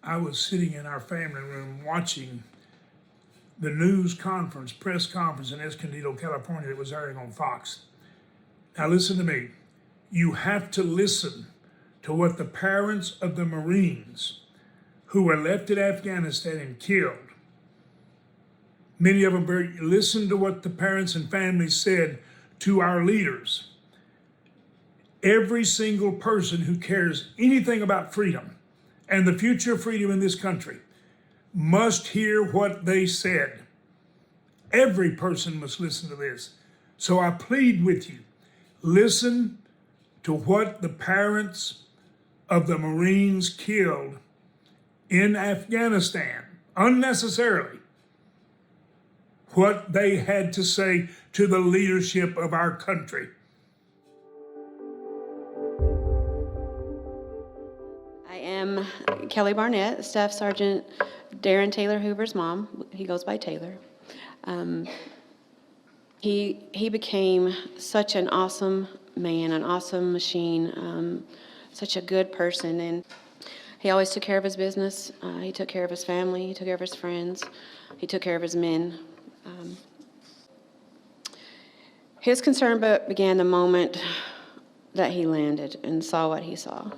I was sitting in our family room watching the news conference, press conference in Escondido, California that was airing on Fox. Now listen to me. You have to listen to what the parents of the Marines who were left in Afghanistan and killed, many of them listen to what the parents and families said to our leaders. Every single person who cares anything about freedom and the future of freedom in this country must hear what they said. Every person must listen to this. So I plead with you, listen to what the parents of the Marines killed in Afghanistan, unnecessarily, what they had to say to the leadership of our country. I am Kelly Barnett, Staff Sergeant Darren Taylor Hoover's mom. He goes by Taylor. He became such an awesome man, an awesome machine, such a good person, and he always took care of his business. He took care of his family. He took care of his friends. He took care of his men. His concern began the moment that he landed and saw what he saw.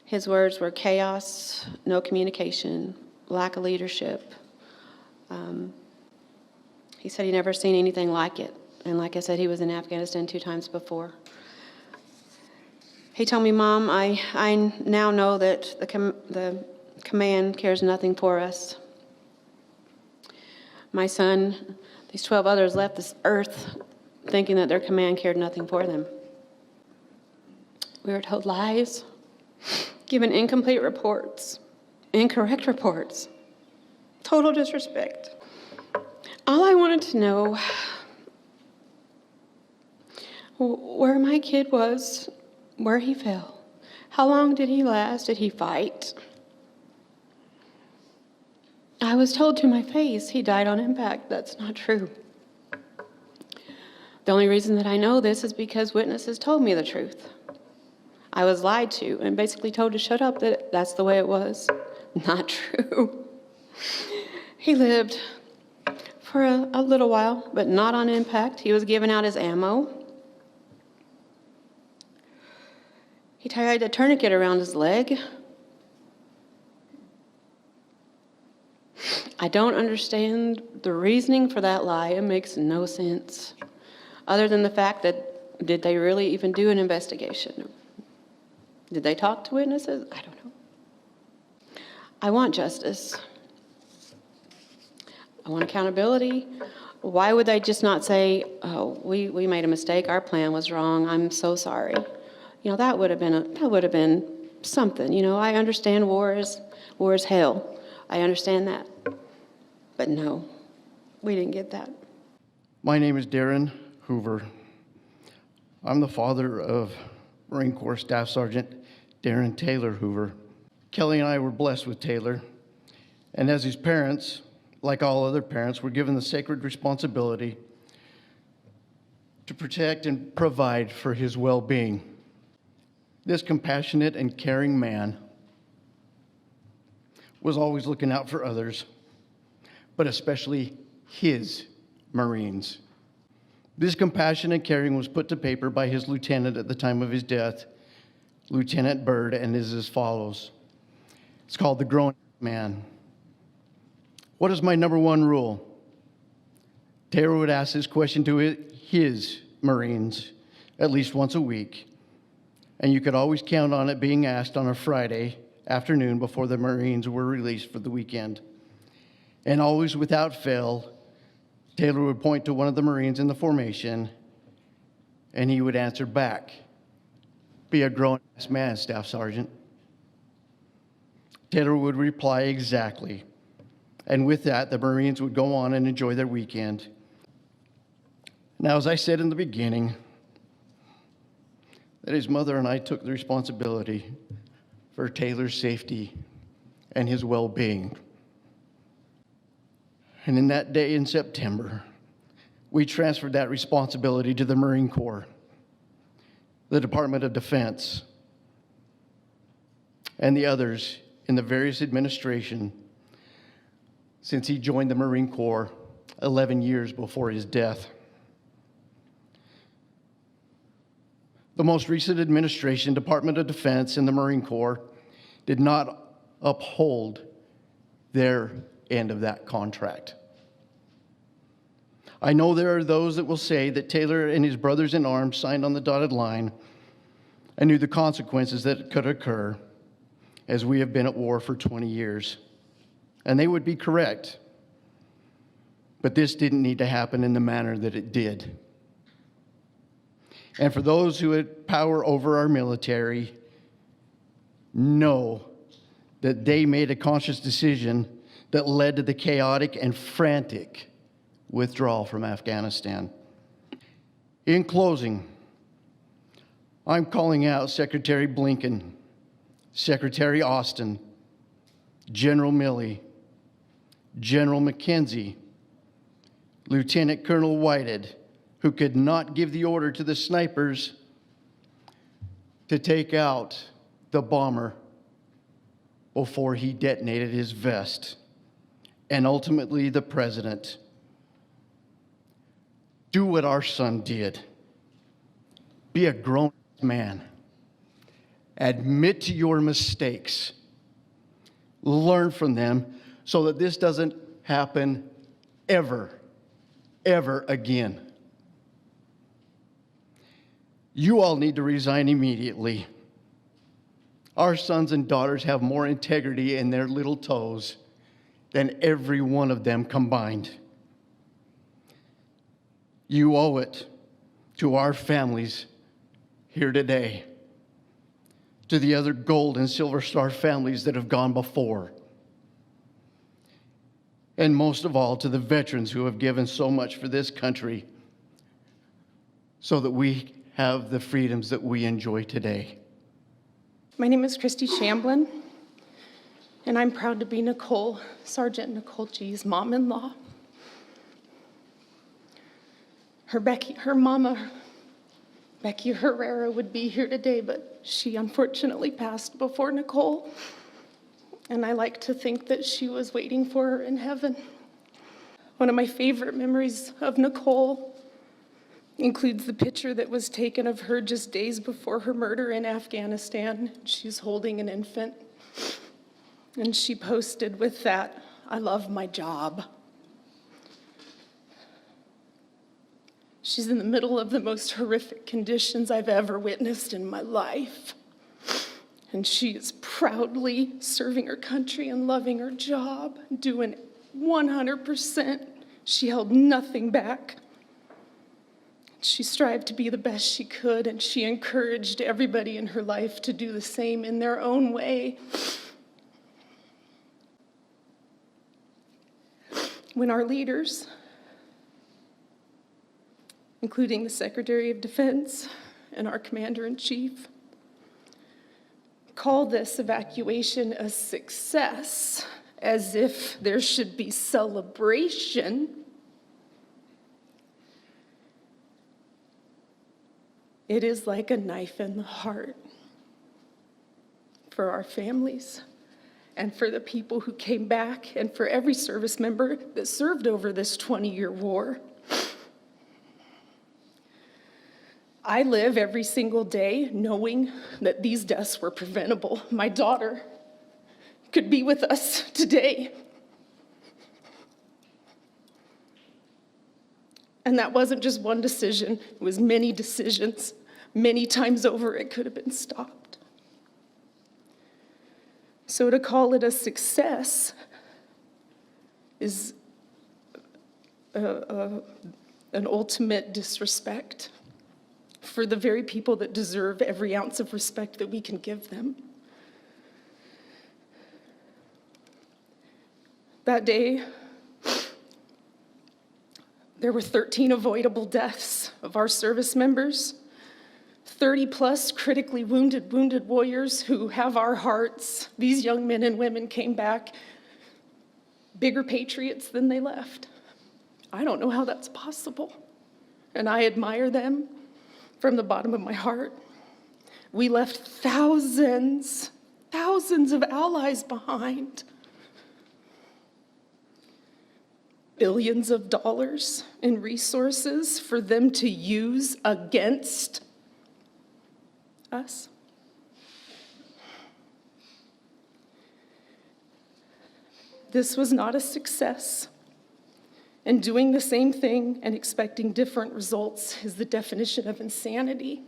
His words were chaos, no communication, lack of leadership. He said he'd never seen anything like it. And like I said, he was in Afghanistan 2 times before. He told me, Mom, I now know that the command cares nothing for us. My son, these 12 others left this earth thinking that their command cared nothing for them. We were told lies, given incomplete reports, incorrect reports, total disrespect. All I wanted to know where my kid was, where he fell. How long did he last? Did he fight? I was told to my face he died on impact. That's not true. The only reason that I know this is because witnesses told me the truth. I was lied to and basically told to shut up, that that's the way it was. Not true. He lived for a little while, but not on impact. He was giving out his ammo. He tied a tourniquet around his leg. I don't understand the reasoning for that lie. It makes no sense. Other than the fact that, did they really even do an investigation? Did they talk to witnesses? I don't know. I want justice. I want accountability. Why would they just not say, oh, we made a mistake, our plan was wrong, I'm so sorry. You know, that would have been something. You know, I understand war is hell. I understand that. But no, we didn't get that. My name is Darren Hoover. I'm the father of Marine Corps Staff Sergeant Darren Taylor Hoover. Kelly and I were blessed with Taylor, and as his parents, like all other parents, were given the sacred responsibility to protect and provide for his well-being. This compassionate and caring man was always looking out for others, but especially his Marines. This compassion and caring was put to paper by his lieutenant at the time of his death, Lieutenant Byrd, and is as follows. It's called the Grown Man. What is my number one rule? Taylor would ask this question to his Marines at least once a week, and you could always count on it being asked on a Friday afternoon before the Marines were released for the weekend. And always without fail, Taylor would point to one of the Marines in the formation, and he would answer back, "Be a grown-ass man, Staff Sergeant." Taylor would reply, "Exactly." And with that, the Marines would go on and enjoy their weekend. Now, as I said in the beginning, that his mother and I took the responsibility for Taylor's safety and his well-being. And in that day in September, we transferred that responsibility to the Marine Corps, the Department of Defense, and the others in the various administration since he joined the Marine Corps 11 years before his death. The most recent administration, Department of Defense and the Marine Corps, did not uphold their end of that contract. I know there are those that will say that Taylor and his brothers in arms signed on the dotted line and knew the consequences that could occur, as we have been at war for 20 years. And they would be correct. But this didn't need to happen in the manner that it did. And for those who had power over our military, know that they made a conscious decision that led to the chaotic and frantic withdrawal from Afghanistan. In closing, I'm calling out Secretary Blinken, Secretary Austin, General Milley, General McKenzie, Lieutenant Colonel Whitehead, who could not give the order to the snipers to take out the bomber before he detonated his vest, and ultimately the president. Do what our son did. Be a grown man. Admit to your mistakes. Learn from them so that this doesn't happen ever again. You all need to resign immediately. Our sons and daughters have more integrity in their little toes than every one of them combined. You owe it to our families here today, to the other Gold and Silver Star families that have gone before, and most of all to the veterans who have given so much for this country so that we have the freedoms that we enjoy today. My name is CHRISTY SHAMBLIN, and I'm proud to be Sergeant Nicole G's mom-in-law. Her mama, Becky Herrera, would be here today, but she unfortunately passed before Nicole, and I like to think that she was waiting for her in heaven. One of my favorite memories of Nicole includes the picture that was taken of her just days before her murder in Afghanistan. She's holding an infant, and she posted with that, "I love my job." She's in the middle of the most horrific conditions I've ever witnessed in my life. And she is proudly serving her country and loving her job, doing 100%. She held nothing back. She strived to be the best she could, and she encouraged everybody in her life to do the same in their own way. When our leaders, including the Secretary of Defense and our Commander-in-Chief, call this evacuation a success, as if there should be celebration, it is like a knife in the heart for our families and for the people who came back and for every service member that served over this 20-year war. I live every single day knowing that these deaths were preventable. My daughter could be with us today. And that wasn't just one decision, it was many decisions. Many times over, it could have been stopped. So to call it a success is an ultimate disrespect for the very people that deserve every ounce of respect that we can give them. That day, there were 13 avoidable deaths of our service members, 30 plus critically wounded warriors who have our hearts. These young men and women came back bigger patriots than they left. I don't know how that's possible, and I admire them from the bottom of my heart. We left thousands thousands of allies behind. Billions of dollars in resources for them to use against us. This was not a success. And doing the same thing and expecting different results is the definition of insanity.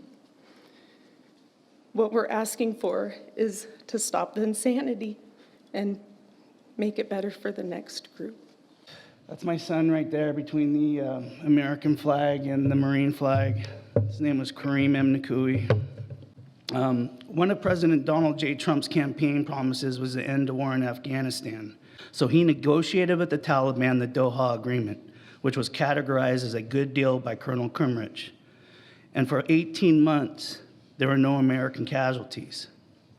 What we're asking for is to stop the insanity and make it better for the next group. That's my son right there between the American flag and the Marine flag. His name was Kareem M. Nakui. One of President Donald J. Trump's campaign promises was the end to war in Afghanistan. So he negotiated with the Taliban the Doha Agreement, which was categorized as a good deal by Colonel Kimrich. And for 18 months, there were no American casualties.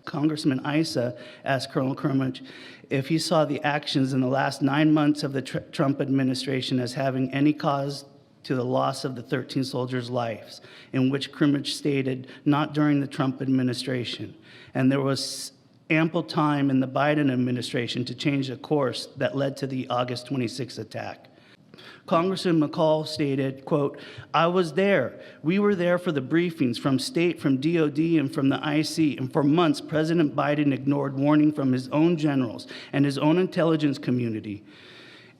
Congressman Issa asked Colonel Kimrich if he saw the actions in the last 9 months of the Trump administration as having any cause to the loss of the 13 soldiers' lives, in which Kimrich stated, not during the Trump administration. And there was ample time in the Biden administration to change the course that led to the August 26th attack. Congressman McCall stated, quote, "I was there. We were there for the briefings from state, from DOD, and from the IC. And for months, President Biden ignored warning from his own generals and his own intelligence community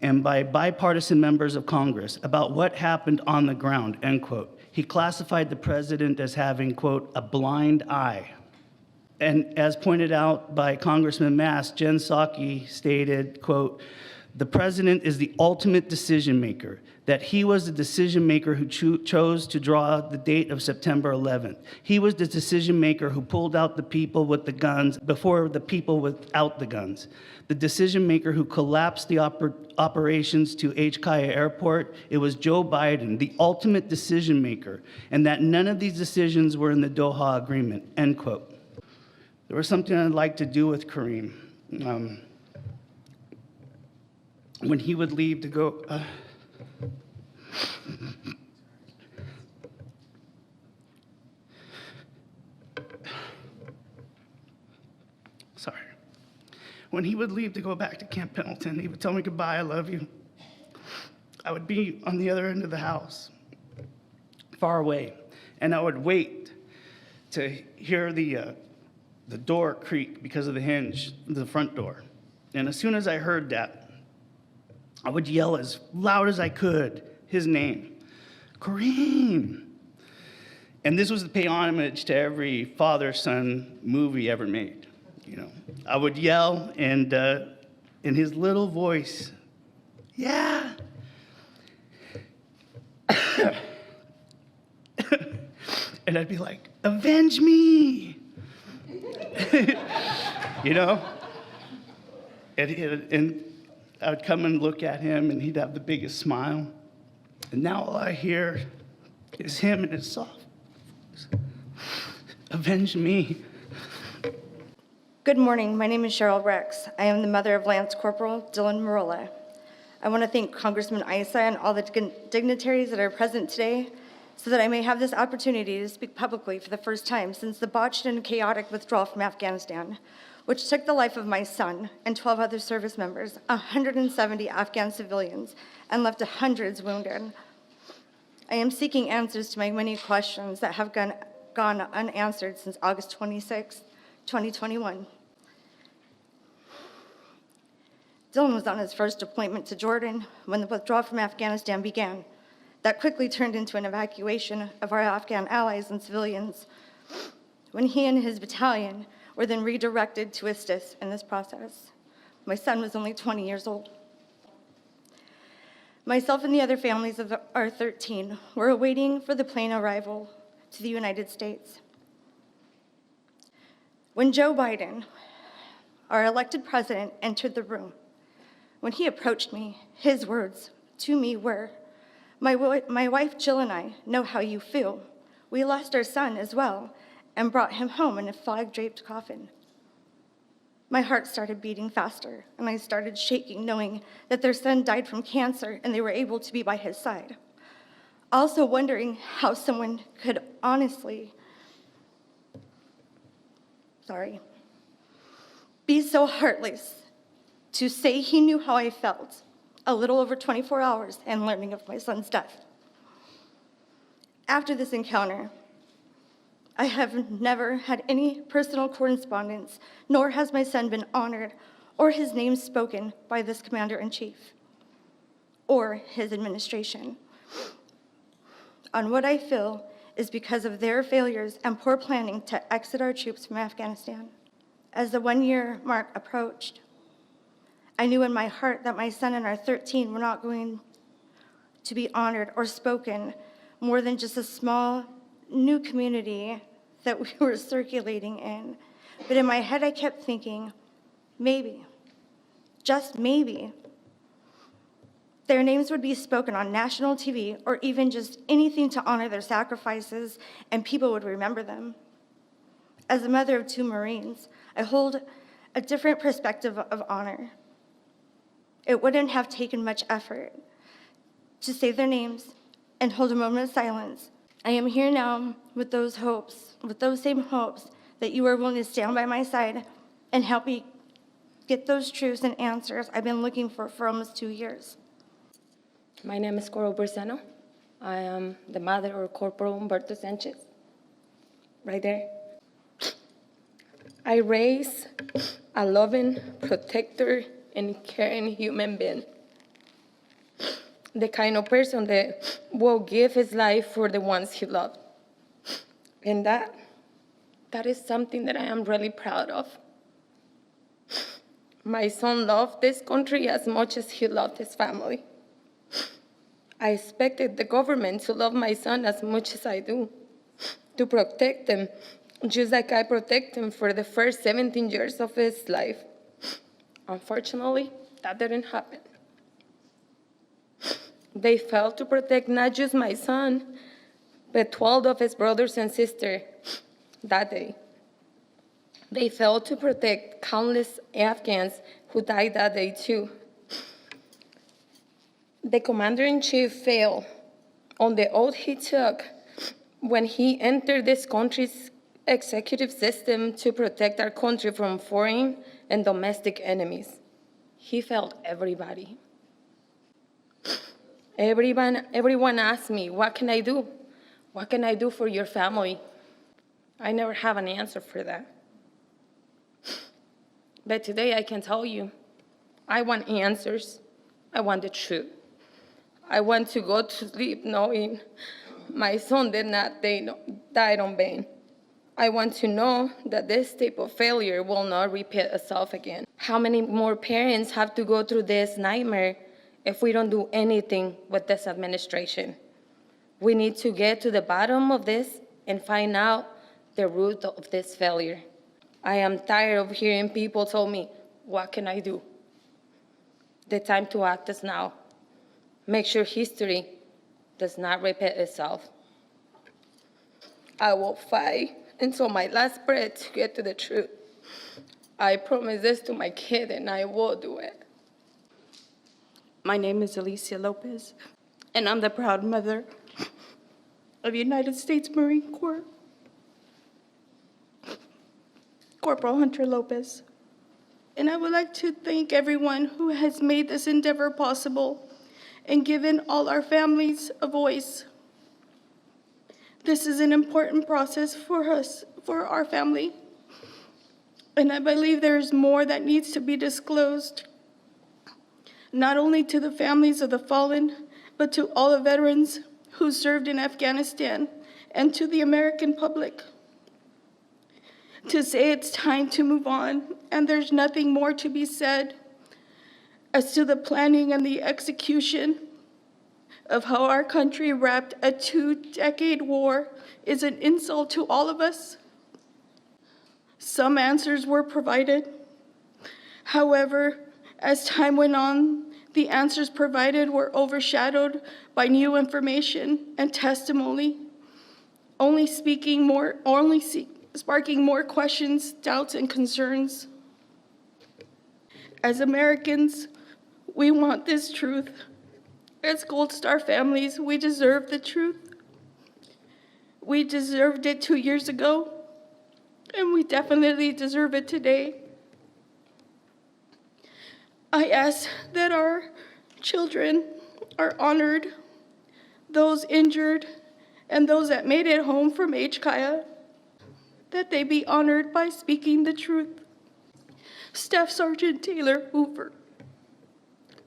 and by bipartisan members of Congress about what happened on the ground," end quote. He classified the president as having, quote, "a blind eye." And as pointed out by Congressman Mass, Jen Psaki stated, quote, "The president is the ultimate decision maker, that he was the decision maker who chose to draw the date of September 11th. He was the decision maker who pulled out the people with the guns before the people without the guns. The decision maker who collapsed the operations to HKIA Airport. It was Joe Biden, the ultimate decision maker, and that none of these decisions were in the Doha Agreement," end quote. There was something I'd like to do with Kareem. When he would leave to go, sorry. When he would leave to go back to Camp Pendleton, he would tell me goodbye, I love you. I would be on the other end of the house, far away, and I would wait to hear the door creak because of the hinge, the front door. And as soon as I heard that, I would yell as loud as I could his name, Kareem. And this was to pay homage to every father-son movie ever made. You know, I would yell, and in his little voice, yeah. And I'd be like, avenge me. You know? And I would come and look at him, and he'd have the biggest smile. And now all I hear is him and his soft voice. Avenge me. Good morning. My name is CHERYL Rex. I am the mother of Lance Corporal Dylan Marola. I want to thank Congressman Issa and all the dignitaries that are present today so that I may have this opportunity to speak publicly for the first time since the botched and chaotic withdrawal from Afghanistan, which took the life of my son and 12 other service members, 170 Afghan civilians, and left hundreds wounded. I am seeking answers to my many questions that have gone unanswered since August 26, 2021. Dylan was on his first deployment to Jordan when the withdrawal from Afghanistan began. That quickly turned into an evacuation of our Afghan allies and civilians, when he and his battalion were then redirected to assist in this process. My son was only 20 years old. Myself and the other families of our 13 were awaiting for the plane arrival to the United States. When Joe Biden, our elected president, entered the room, when he approached me, his words to me were, my wife Jill and I know how you feel. We lost our son as well and brought him home in a flag-draped coffin. My heart started beating faster, and I started shaking, knowing that their son died from cancer and they were able to be by his side. Also wondering how someone could honestly, be so heartless to say he knew how I felt a little over 24 hours and learning of my son's death. After this encounter, I have never had any personal correspondence, nor has my son been honored or his name spoken by this commander-in-chief or his administration on what I feel is because of their failures and poor planning to exit our troops from Afghanistan. As the 1-year mark approached, I knew in my heart that my son and our 13 were not going to be honored or spoken more than just a small new community that we were circulating in. But in my head, I kept thinking, maybe, just maybe, their names would be spoken on national TV or even just anything to honor their sacrifices, and people would remember them. As a mother of 2 Marines, I hold a different perspective of honor. It wouldn't have taken much effort to say their names and hold a moment of silence. I am here now with those hopes, with those same hopes that you are willing to stand by my side and help me get those truths and answers I've been looking for almost 2 years. My name is CHERYL BRISENO. I am the mother of Corporal Humberto Sanchez, right there. I raise a loving, protector, and caring human being. The kind of person that will give his life for the ones he loved. And that is something that I am really proud of. My son loved this country as much as he loved his family. I expected the government to love my son as much as I do, to protect him, just like I protect him for the first 17 years of his life. Unfortunately, that didn't happen. They failed to protect not just my son, but 12 of his brothers and sisters that day. They failed to protect countless Afghans who died that day too. The commander-in-chief failed on the oath he took when he entered this country's executive system to protect our country from foreign and domestic enemies. He failed everybody. Everyone asked me, what can I do? What can I do for your family? I never have an answer for that. But today I can tell you, I want answers. I want the truth. I want to go to sleep knowing my son did not die on vain. I want to know that this type of failure will not repeat itself again. How many more parents have to go through this nightmare if we don't do anything with this administration? We need to get to the bottom of this and find out the root of this failure. I am tired of hearing people tell me, what can I do? The time to act is now. Make sure history does not repeat itself. I will fight until my last breath to get to the truth. I promise this to my kid, and I will do it. My name is ALICIA LOPEZ, and I'm the proud mother of United States Marine Corps Corporal Hunter Lopez. And I would like to thank everyone who has made this endeavor possible and given all our families a voice. This is an important process for us, for our family. And I believe there is more that needs to be disclosed, not only to the families of the fallen, but to all the veterans who served in Afghanistan and to the American public. To say it's time to move on and there's nothing more to be said as to the planning and the execution of how our country wrapped a 2-decade war is an insult to all of us. Some answers were provided. However, as time went on, the answers provided were overshadowed by new information and testimony, only sparking more questions, doubts, and concerns. As Americans, we want this truth. As Gold Star families, we deserve the truth. We deserved it 2 years ago, and we definitely deserve it today. I ask that our children are honored, those injured, and those that made it home from HKIA, that they be honored by speaking the truth. Staff Sergeant Taylor Hoover,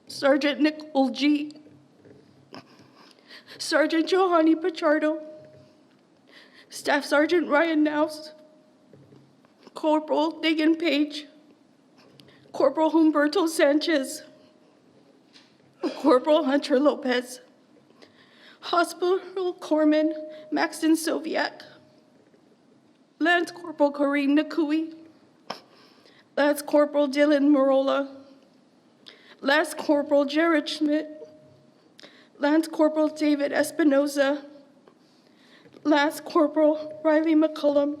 Sergeant Nicole G., Sergeant Johanny Pichardo, Staff Sergeant Ryan Naus, Corporal Dagan Page, Corporal Humberto Sanchez, Corporal Hunter Lopez, Hospital Corpsman Maxton Soviak, Lance Corporal Kareem Nakui, Lance Corporal Dylan Marola, Lance Corporal Jared Schmidt, Lance Corporal David Espinoza, Lance Corporal Riley McCullum.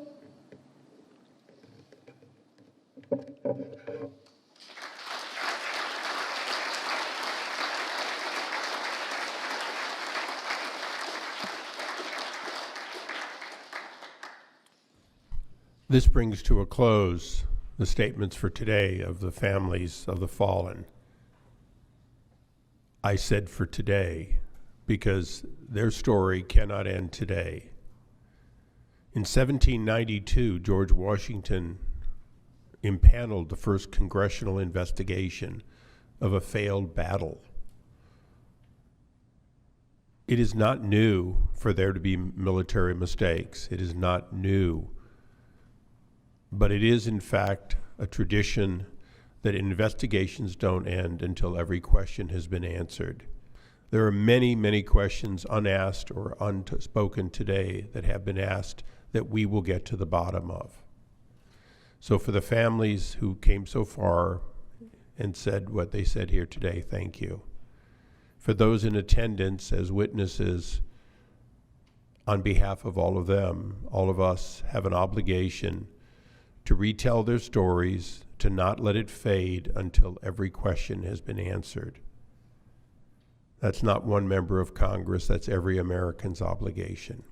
This brings to a close the statements for today of the families of the fallen. I said for today because their story cannot end today. In 1792, George Washington impaneled the first congressional investigation of a failed battle. It is not new for there to be military mistakes. It is not new. But it is, in fact, a tradition that investigations don't end until every question has been answered. There are many, many questions unasked or unspoken today that have been asked that we will get to the bottom of. So for the families who came so far and said what they said here today, thank you. For those in attendance as witnesses, on behalf of all of them, all of us have an obligation to retell their stories, to not let it fade until every question has been answered. That's not one member of Congress, that's every American's obligation.